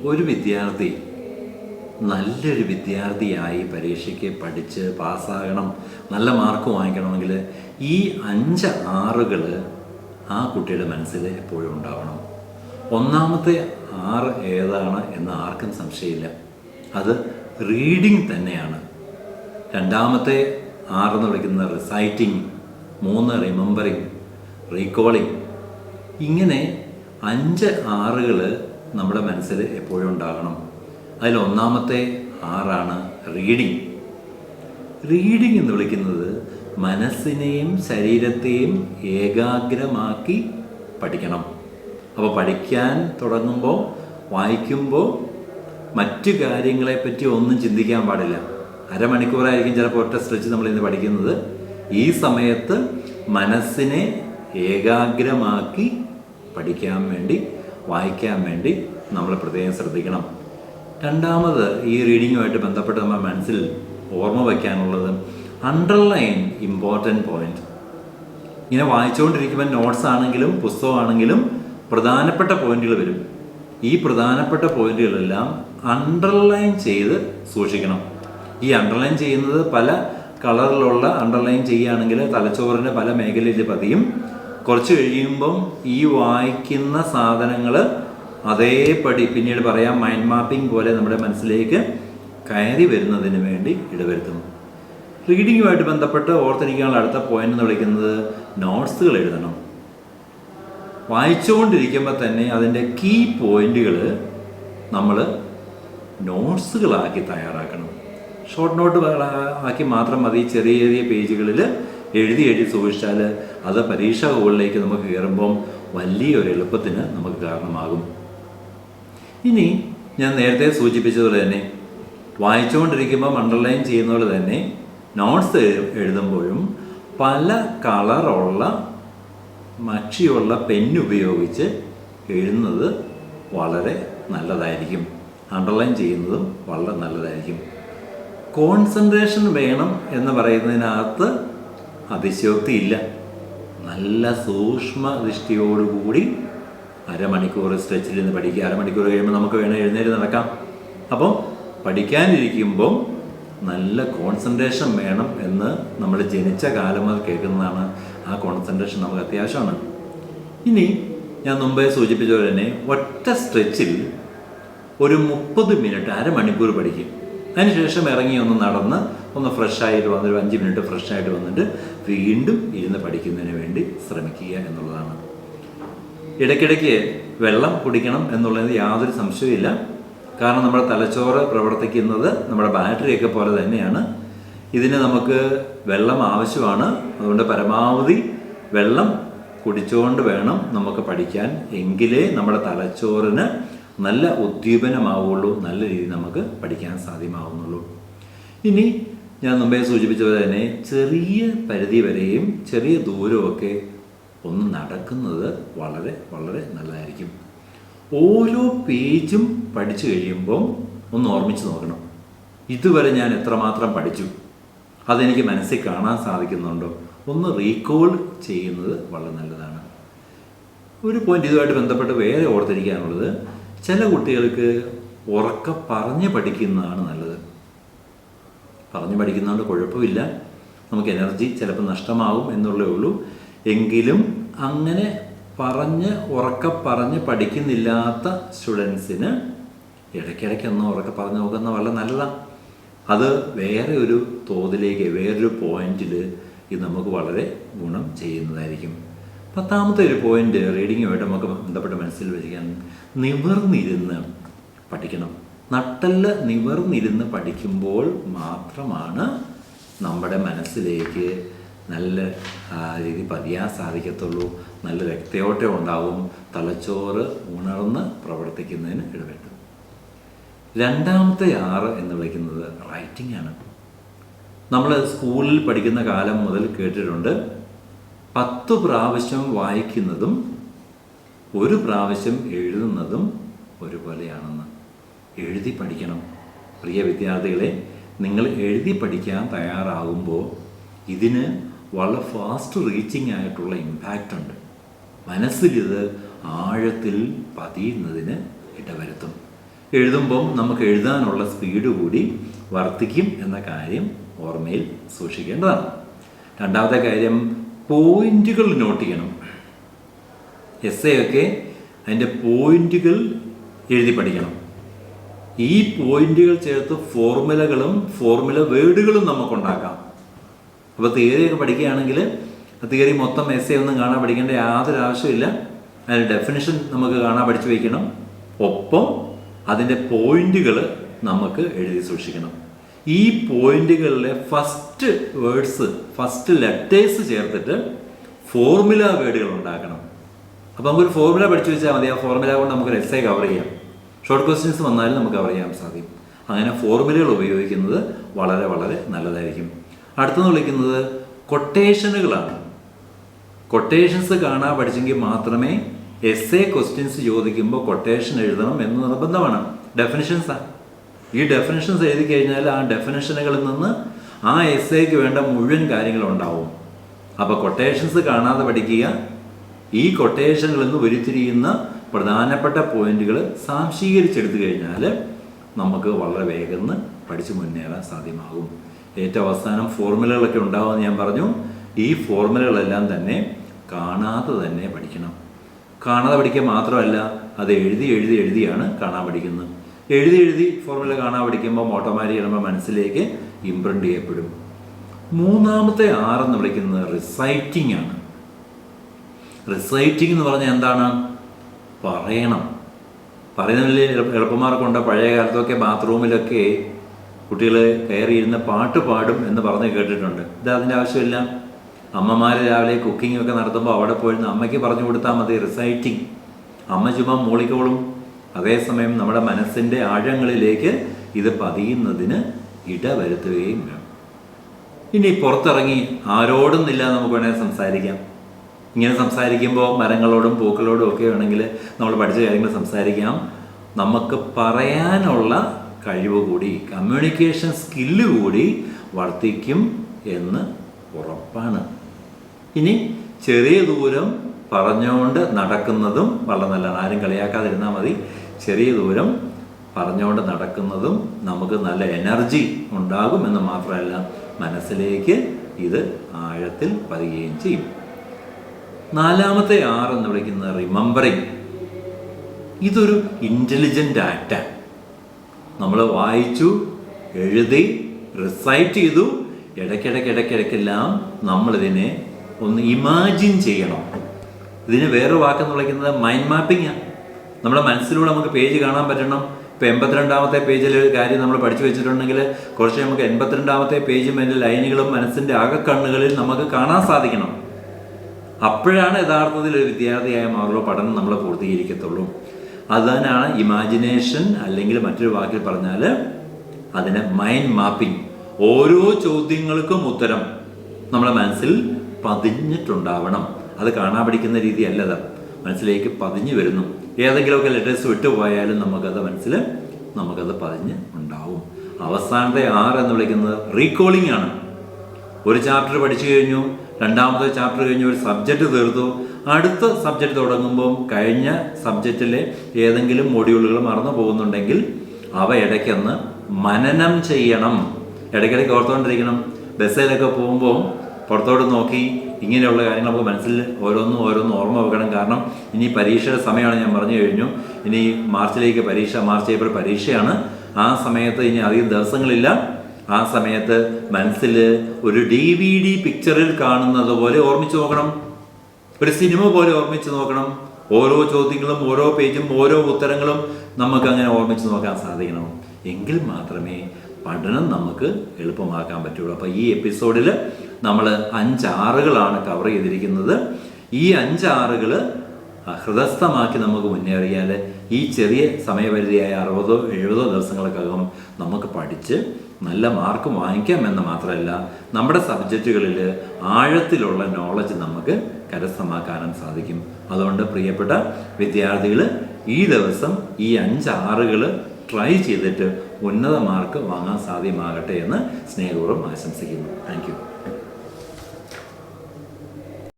ഒരു വിദ്യാർത്ഥി നല്ലൊരു വിദ്യാർത്ഥിയായി പരീക്ഷയ്ക്ക് പഠിച്ച് പാസ്സാകണം, നല്ല മാർക്ക് വാങ്ങിക്കണമെങ്കിൽ ഈ 5 ആറുകൾ ആ കുട്ടിയുടെ മനസ്സിൽ എപ്പോഴും ഉണ്ടാവണം. ഒന്നാമത്തെ 6 ഏതാണ് എന്ന് ആർക്കും സംശയമില്ല, അത് റീഡിങ് തന്നെയാണ്. രണ്ടാമത്തെ 6 എന്ന് വിളിക്കുന്നത് റിസൈറ്റിംഗ്, 3 റിമെമ്പറിങ്, റീകോളിങ്. ഇങ്ങനെ 5 ആറുകൾ നമ്മുടെ മനസ്സിൽ എപ്പോഴും ഉണ്ടാകണം. അതിൽ ഒന്നാമത്തെ 6 റീഡിങ്. റീഡിങ് എന്ന് വിളിക്കുന്നത് മനസ്സിനെയും ശരീരത്തെയും ഏകാഗ്രമാക്കി പഠിക്കണം. അപ്പോൾ പഠിക്കാൻ തുടങ്ങുമ്പോൾ, വായിക്കുമ്പോൾ മറ്റു കാര്യങ്ങളെപ്പറ്റി ഒന്നും ചിന്തിക്കാൻ പാടില്ല. അരമണിക്കൂറായിരിക്കും ചിലപ്പോൾ ഒറ്റ സ്ട്രെച്ച് നമ്മളിന്ന് പഠിക്കുന്നത്. ഈ സമയത്ത് മനസ്സിനെ ഏകാഗ്രമാക്കി പഠിക്കാൻ വേണ്ടി, വായിക്കാൻ വേണ്ടി നമ്മൾ പ്രത്യേകം ശ്രദ്ധിക്കണം. രണ്ടാമത് ഈ റീഡിങ്ങുമായിട്ട് ബന്ധപ്പെട്ട് നമ്മൾ മനസ്സിൽ ഓർമ്മ വയ്ക്കാനുള്ളത് അണ്ടർലൈൻ ഇമ്പോർട്ടൻറ്റ് പോയിന്റ്. ഇങ്ങനെ വായിച്ചുകൊണ്ടിരിക്കുമ്പോൾ നോട്ട്സ് ആണെങ്കിലും പുസ്തകമാണെങ്കിലും പ്രധാനപ്പെട്ട പോയിന്റുകൾ വരും. ഈ പ്രധാനപ്പെട്ട പോയിന്റുകളെല്ലാം അണ്ടർലൈൻ ചെയ്ത് സൂക്ഷിക്കണം. ഈ അണ്ടർലൈൻ ചെയ്യുന്നത് പല കളറിലുള്ള അണ്ടർലൈൻ ചെയ്യുകയാണെങ്കിൽ തലച്ചോറിന് പല മേഖലയിൽ പതിയും. കുറച്ച് കഴിയുമ്പം ഈ വായിക്കുന്ന സാധനങ്ങൾ അതേപടി പിന്നീട് പറയാം മൈൻഡ് മാപ്പിംഗ് പോലെ നമ്മുടെ മനസ്സിലേക്ക് കയറി വരുന്നതിന് വേണ്ടി ഇടവരുത്തും. റീഡിങ്ങുമായിട്ട് ബന്ധപ്പെട്ട് ഓർത്തിരിക്കാനുള്ള അടുത്ത പോയിന്റ് എന്ന് വിളിക്കുന്നത് നോട്ട്സുകൾ എഴുതണം. വായിച്ചുകൊണ്ടിരിക്കുമ്പോൾ തന്നെ അതിൻ്റെ കീ പോയിന്റുകൾ നമ്മൾ നോട്ട്സുകളാക്കി തയ്യാറാക്കണം. ഷോർട്ട് നോട്ട് ആക്കി മാത്രം മതി. ചെറിയ ചെറിയ പേജുകളിൽ എഴുതി സൂക്ഷിച്ചാൽ അത് പരീക്ഷാ ഹോളിലേക്ക് നമുക്ക് കയറുമ്പം വലിയൊരു എളുപ്പത്തിന് നമുക്ക് കാരണമാകും. ഇനി ഞാൻ നേരത്തെ സൂചിപ്പിച്ചതുപോലെ തന്നെ വായിച്ചുകൊണ്ടിരിക്കുമ്പം അണ്ടർലൈൻ ചെയ്യുന്ന പോലെ തന്നെ നോട്ട്സ് എഴുതുമ്പോഴും പല കളറുള്ള മഷിയുള്ള പെന്നുപയോഗിച്ച് എഴുതുന്നത് വളരെ നല്ലതായിരിക്കും. അണ്ടർലൈൻ ചെയ്യുന്നതും വളരെ നല്ലതായിരിക്കും. കോൺസെൻട്രേഷൻ വേണം എന്ന് പറയുന്നതിനകത്ത് അതിശയോക്തിയില്ല. നല്ല സൂക്ഷ്മ ദൃഷ്ടിയോടുകൂടി അരമണിക്കൂർ സ്ട്രെച്ചിൽ നിന്ന് പഠിക്കുക. അരമണിക്കൂർ കഴിയുമ്പോൾ നമുക്ക് വേണം എഴുന്നേറ്റ് നടക്കാം. അപ്പം പഠിക്കാനിരിക്കുമ്പം നല്ല കോൺസെൻട്രേഷൻ വേണം എന്ന് നമ്മൾ ജനിച്ച കാലം അത് കേൾക്കുന്നതാണ്. ആ കോൺസെൻട്രേഷൻ നമുക്ക് അത്യാവശ്യമാണ്. ഇനി ഞാൻ മുമ്പേ സൂചിപ്പിച്ച പോലെ തന്നെ ഒറ്റ സ്ട്രെച്ചിൽ ഒരു 30 മിനിറ്റ്, അരമണിക്കൂർ പഠിക്കും. അതിനുശേഷം ഇറങ്ങി ഒന്ന് നടന്ന് ഒന്ന് ഫ്രഷായിട്ട് വന്നൊരു 5 മിനിറ്റ് ഫ്രഷായിട്ട് വന്നിട്ട് വീണ്ടും ഇരുന്ന് പഠിക്കുന്നതിന് വേണ്ടി ശ്രമിക്കുക എന്നുള്ളതാണ്. ഇടയ്ക്കിടയ്ക്ക് വെള്ളം കുടിക്കണം എന്നുള്ളത് യാതൊരു സംശയമില്ല. കാരണം നമ്മുടെ തലച്ചോറ് പ്രവർത്തിക്കുന്നത് നമ്മുടെ ബാറ്ററിയൊക്കെ പോലെ തന്നെയാണ്. ഇതിന് നമുക്ക് വെള്ളം ആവശ്യമാണ്. അതുകൊണ്ട് പരമാവധി വെള്ളം കുടിച്ചുകൊണ്ട് വേണം നമുക്ക് പഠിക്കാൻ. എങ്കിലേ നമ്മുടെ തലച്ചോറിന് നല്ല ഉദ്ദീപനമാവുള്ളൂ, നല്ല രീതിയിൽ നമുക്ക് പഠിക്കാൻ സാധ്യമാവുന്നുള്ളൂ. ഇനി ഞാൻ മുമ്പേ സൂചിപ്പിച്ചതുപോലെ തന്നെ ചെറിയ പരിധി വരെയും ചെറിയ ദൂരമൊക്കെ ഒന്ന് നടക്കുന്നത് വളരെ വളരെ നല്ലതായിരിക്കും. ഓരോ പേജും പഠിച്ചു കഴിയുമ്പം ഒന്ന് ഓർമ്മിച്ച് നോക്കണം, ഇതുവരെ ഞാൻ എത്രമാത്രം പഠിച്ചു, അതെനിക്ക് മനസ്സിൽ കാണാൻ സാധിക്കുന്നുണ്ടോ, ഒന്ന് റീകോൾ ചെയ്യുന്നത് വളരെ നല്ലതാണ്. ഒരു പോയിന്റ് ഇതുമായിട്ട് ബന്ധപ്പെട്ട് വേറെ ഓർത്തിരിക്കാനുള്ളത്, ചില കുട്ടികൾക്ക് ഉറക്കെ പറഞ്ഞ് പഠിക്കുന്നതാണ് നല്ലത്. പറഞ്ഞ് പഠിക്കുന്നതുകൊണ്ട് കുഴപ്പമില്ല, നമുക്ക് എനർജി ചിലപ്പോൾ നഷ്ടമാകും എന്നുള്ളേ ഉള്ളൂ. എങ്കിലും അങ്ങനെ ഉറക്കെ പറഞ്ഞ് പഠിക്കുന്നില്ലാത്ത സ്റ്റുഡൻസിന് ഇടയ്ക്കിടയ്ക്കൊന്ന് ഉറക്കെ പറഞ്ഞ് നോക്കുന്ന വളരെ നല്ലതാണ്. അത് വേറെ ഒരു തോതിലേക്ക്, വേറൊരു പോയിന്റിൽ ഇത് നമുക്ക് വളരെ ഗുണം ചെയ്യുന്നതായിരിക്കും. 10ാമത്തെ ഒരു പോയിന്റ് റീഡിങ്ങുമായിട്ട് നമുക്ക് ബന്ധപ്പെട്ട് മനസ്സിൽ വയ്ക്കാൻ, നിവർന്നിരുന്ന് പഠിക്കണം. നട്ടെല്ല് നിവർന്നിരുന്ന് പഠിക്കുമ്പോൾ മാത്രമാണ് നമ്മുടെ മനസ്സിലേക്ക് നല്ല രീതി പതിയാൻ സാധിക്കത്തുള്ളൂ. നല്ല രക്തയോട്ടം ഉണ്ടാവും, തലച്ചോറ് ഉണർന്ന് പ്രവർത്തിക്കുന്നതിന് ഇടപെടും. 2ാമത്തെ 6 എന്ന് വിളിക്കുന്നത് റൈറ്റിംഗ് ആണ്. നമ്മൾ സ്കൂളിൽ പഠിക്കുന്ന കാലം മുതൽ കേട്ടിട്ടുണ്ട്, 10 പ്രാവശ്യം വായിക്കുന്നതും 1 പ്രാവശ്യം എഴുതുന്നതും ഒരുപോലെയാണെന്ന്. എഴുതി പഠിക്കണം. പ്രിയ വിദ്യാർത്ഥികളെ, നിങ്ങൾ എഴുതി പഠിക്കാൻ തയ്യാറാകുമ്പോൾ ഇതിന് വളരെ ഫാസ്റ്റ് റീച്ചിങ് ആയിട്ടുള്ള ഇമ്പാക്റ്റ് ഉണ്ട്. മനസ്സിലിത് ആഴത്തിൽ പതിയുന്നതിന് ഇടവരുത്തും. എഴുതുമ്പം നമുക്ക് എഴുതാനുള്ള സ്പീഡ് കൂടി വർദ്ധിക്കും എന്ന കാര്യം ഓർമ്മയിൽ സൂക്ഷിക്കേണ്ടതാണ്. രണ്ടാമത്തെ കാര്യം, പോയിന്റുകൾ നോട്ട് ചെയ്യണം. എസ്സേ ഒക്കെ അതിൻ്റെ പോയിന്റുകൾ എഴുതി പഠിക്കണം. ഈ പോയിന്റുകൾ ചേർത്ത് ഫോർമുല വേർഡുകളും നമുക്കുണ്ടാക്കാം. അപ്പോൾ തിയറിയൊക്കെ പഠിക്കുകയാണെങ്കിൽ തിയറി മൊത്തം എസ്സേ ഒന്നും കാണാൻ പഠിക്കേണ്ട യാതൊരു ആവശ്യമില്ല. അതിൻ്റെ ഡെഫിനിഷൻ നമുക്ക് കാണാൻ പഠിച്ചു വയ്ക്കണം. ഒപ്പം അതിൻ്റെ പോയിന്റുകൾ നമുക്ക് എഴുതി സൂക്ഷിക്കണം. ഈ പോയിന്റുകളിലെ ഫസ്റ്റ് വേർഡ്സ്, ഫസ്റ്റ് ലെറ്റേഴ്സ് ചേർത്തിട്ട് ഫോർമുല വേർഡുകൾ ഉണ്ടാക്കണം. അപ്പോൾ നമുക്കൊരു ഫോർമുല പഠിച്ചു വെച്ചാൽ മതി. ആ ഫോർമുല കൊണ്ട് നമുക്കൊരു എസ്സേ കവർ ചെയ്യാം. ഷോർട്ട് ക്വസ്റ്റ്യൻസ് വന്നാലും നമുക്ക് കവർ ചെയ്യാൻ സാധിക്കും. അങ്ങനെ ഫോർമുലകൾ ഉപയോഗിക്കുന്നത് വളരെ വളരെ നല്ലതായിരിക്കും. അടുത്തെന്ന് വിളിക്കുന്നത് കൊട്ടേഷനുകളാണ്. കൊട്ടേഷൻസ് കാണാൻ പഠിച്ചെങ്കിൽ മാത്രമേ എസ്സേ ക്വസ്റ്റ്യൻസ് ചോദിക്കുമ്പോൾ കൊട്ടേഷൻ എഴുതണം എന്ന് നിർബന്ധമാണ്. ഡെഫിനിഷൻസാണ്. ഈ ഡെഫിനിഷൻസ് എഴുതി കഴിഞ്ഞാൽ ആ ഡെഫിനിഷനുകളിൽ നിന്ന് ആ എസ്സേക്ക് വേണ്ട മുഴുവൻ കാര്യങ്ങളുണ്ടാവും. അപ്പോൾ കൊട്ടേഷൻസ് കാണാതെ പഠിക്കുക. ഈ കൊട്ടേഷനുകളിൽ നിന്ന് ഉരുത്തിരിയുന്ന പ്രധാനപ്പെട്ട പോയിന്റുകൾ സാംശീകരിച്ചെടുത്തു കഴിഞ്ഞാൽ നമുക്ക് വളരെ വേഗം പഠിച്ച് മുന്നേറാൻ സാധ്യമാകും. ഏറ്റവും അവസാനം ഫോർമുലകളൊക്കെ ഉണ്ടാവുമെന്ന് ഞാൻ പറഞ്ഞു. ഈ ഫോർമുലകളെല്ലാം തന്നെ കാണാതെ തന്നെ പഠിക്കണം. കാണാതെ പഠിക്കുക മാത്രമല്ല, അത് എഴുതിയാണ് കാണാൻ പഠിക്കുന്നത്. എഴുതി ഫോർമുല കാണാൻ പഠിക്കുമ്പോൾ ഓട്ടോമാറ്റിക് നമ്മുടെ മനസ്സിലേക്ക് ഇംപ്രിൻ്റ് ചെയ്യപ്പെടും. മൂന്നാമത്തെ ആറെന്ന് വിളിക്കുന്നത് റിസൈറ്റിംഗ് ആണ്. റിസൈറ്റിംഗ് എന്ന് പറഞ്ഞാൽ എന്താണ്? പറയണം. പറയുന്നതിൽ എളുപ്പമാർക്കുണ്ട്. പഴയ കാലത്തൊക്കെ ബാത്റൂമിലൊക്കെ കുട്ടികൾ കയറിയിരുന്ന് പാട്ട് പാടും എന്ന് പറഞ്ഞ് കേട്ടിട്ടുണ്ട്. ഇത് അതിൻ്റെ ആവശ്യമില്ല. അമ്മമാർ രാവിലെ കുക്കിംഗ് ഒക്കെ നടത്തുമ്പോൾ അവിടെ പോയിരുന്ന് അമ്മയ്ക്ക് പറഞ്ഞു കൊടുത്താൽ മതി റിസൈറ്റിംഗ്. അമ്മ ചുമ്മാ മൂളിക്കോളും. അതേസമയം നമ്മുടെ മനസ്സിൻ്റെ ആഴങ്ങളിലേക്ക് ഇത് പതിയുന്നതിന് ഇടവരുത്തുകയും വേണം. ഇനി പുറത്തിറങ്ങി ആരോടൊന്നില്ല നമുക്ക് വേണമെങ്കിൽ സംസാരിക്കാം. ഇങ്ങനെ സംസാരിക്കുമ്പോൾ മരങ്ങളോടും പൂക്കളോടും ഒക്കെ വേണമെങ്കിൽ നമ്മൾ പഠിച്ച കാര്യങ്ങൾ സംസാരിക്കാം. നമുക്ക് പറയാനുള്ള കഴിവ് കൂടി, കമ്മ്യൂണിക്കേഷൻ സ്കില്ല് കൂടി വർദ്ധിക്കും എന്ന് ഉറപ്പാണ്. ഇനി ചെറിയ ദൂരം പറഞ്ഞുകൊണ്ട് നടക്കുന്നതും വളരെ നല്ലതാണ്. ആരും കളിയാക്കാതിരുന്നാൽ മതി. ചെറിയ ദൂരം പറഞ്ഞുകൊണ്ട് നടക്കുന്നതും നമുക്ക് നല്ല എനർജി ഉണ്ടാകും എന്ന് മാത്രമല്ല, മനസ്സിലേക്ക് ഇത് ആഴത്തിൽ പതിയുകയും ചെയ്യും. നാലാമത്തെ എന്ന് വിളിക്കുന്നത് റിമെമ്പറിങ്. ഇതൊരു ഇൻ്റലിജൻ്റ് ആക്റ്റാണ്. നമ്മൾ വായിച്ചു, എഴുതി, റിസൈറ്റ് ചെയ്തു, ഇടയ്ക്കിടയ്ക്കെല്ലാം നമ്മളിതിനെ ഒന്ന് ഇമാജിൻ ചെയ്യണം. ഇതിന് വേറെ വാക്കെന്ന് വിളിക്കുന്നത് മൈൻഡ് മാപ്പിംഗാണ്. നമ്മുടെ മനസ്സിലൂടെ നമുക്ക് പേജ് കാണാൻ പറ്റണം. ഇപ്പോൾ 82ാമത്തെ പേജിൽ ഒരു കാര്യം നമ്മൾ പഠിച്ചു വെച്ചിട്ടുണ്ടെങ്കിൽ കുറച്ച് നമുക്ക് 82ാമത്തെ പേജും അതിൻ്റെ ലൈനുകളും മനസ്സിൻ്റെ ആകക്കണ്ണുകളിൽ നമുക്ക് കാണാൻ സാധിക്കണം. അപ്പോഴാണ് യഥാർത്ഥത്തിൽ ഒരു വിദ്യാർത്ഥിയായ മാറുള്ള പഠനം നമ്മൾ പൂർത്തീകരിക്കത്തുള്ളൂ. അതിനാണ് ഇമാജിനേഷൻ, അല്ലെങ്കിൽ മറ്റൊരു വാക്കിൽ പറഞ്ഞാൽ അതിന് മൈൻഡ് മാപ്പിംഗ്. ഓരോ ചോദ്യങ്ങൾക്കും ഉത്തരം നമ്മുടെ മനസ്സിൽ പതിഞ്ഞിട്ടുണ്ടാവണം. അത് കാണാൻ പഠിക്കുന്ന രീതിയല്ലത്, മനസ്സിലേക്ക് പതിഞ്ഞു വരുന്നു. ഏതെങ്കിലുമൊക്കെ ലെറ്റേഴ്സ് വിട്ടുപോയാലും നമുക്കത് പതിഞ്ഞ് ഉണ്ടാവും. അവസാനത്തെ 6 എന്ന് വിളിക്കുന്നത് റീകോളിംഗ് ആണ്. ഒരു ചാപ്റ്റർ പഠിച്ചു കഴിഞ്ഞു, രണ്ടാമത്തെ ചാപ്റ്റർ കഴിഞ്ഞ് ഒരു സബ്ജക്റ്റ് തീർത്തു, അടുത്ത സബ്ജക്റ്റ് തുടങ്ങുമ്പോൾ കഴിഞ്ഞ സബ്ജക്റ്റിലെ ഏതെങ്കിലും മൊഡ്യൂളുകൾ മറന്നു പോകുന്നുണ്ടെങ്കിൽ അവ ഇടയ്ക്കൊന്ന് മനനം ചെയ്യണം. ഇടയ്ക്കിടയ്ക്ക് ഓർത്തുകൊണ്ടിരിക്കണം. ബസ്സിലൊക്കെ പോകുമ്പോൾ പുറത്തോട്ട് നോക്കി ഇങ്ങനെയുള്ള കാര്യങ്ങൾ നമുക്ക് മനസ്സിൽ ഓരോന്നും ഓർമ്മ വെക്കണം. കാരണം ഇനി പരീക്ഷയുടെ സമയമാണ്, ഞാൻ പറഞ്ഞു കഴിഞ്ഞു. ഇനി മാർച്ചിലേക്ക് പരീക്ഷ, മാർച്ച് ഏപ്രിൽ പരീക്ഷയാണ്. ആ സമയത്ത് ഇനി അധികം ദിവസങ്ങളില്ല. ആ സമയത്ത് മനസ്സിൽ ഒരു DVD പിക്ചറിൽ കാണുന്നത് പോലെ ഓർമ്മിച്ച് നോക്കണം. ഒരു സിനിമ പോലെ ഓർമ്മിച്ച് നോക്കണം. ഓരോ ചോദ്യങ്ങളും ഓരോ പേജും ഓരോ ഉത്തരങ്ങളും നമുക്ക് അങ്ങനെ ഓർമ്മിച്ച് നോക്കാൻ സാധിക്കണം. എങ്കിൽ മാത്രമേ പഠനം നമുക്ക് എളുപ്പമാക്കാൻ പറ്റുള്ളൂ. അപ്പോൾ ഈ എപ്പിസോഡിൽ നമ്മൾ 5 ആറുകളാണ് കവർ ചെയ്തിരിക്കുന്നത്. ഈ 5 ആറുകൾ ഹൃദയസ്ഥമാക്കി നമുക്ക് മുന്നേറിയാൽ ഈ ചെറിയ സമയപരിധിയായ 60-70 ദിവസങ്ങൾക്കകം നമുക്ക് പഠിച്ച് നല്ല മാർക്ക് വാങ്ങിക്കാമെന്ന് മാത്രമല്ല, നമ്മുടെ സബ്ജക്റ്റുകളിൽ ആഴത്തിലുള്ള നോളജ് നമുക്ക് കരസ്ഥമാക്കാനും സാധിക്കും. അതുകൊണ്ട് പ്രിയപ്പെട്ട വിദ്യാർത്ഥികൾ, ഈ ദിവസം ഈ 5 ആറുകൾ ട്രൈ ചെയ്തിട്ട് ഉന്നത മാർക്ക് വാങ്ങാൻ സാധ്യമാകട്ടെ എന്ന് സ്നേഹപൂർവ്വം ആശംസിക്കുന്നു. Thank you.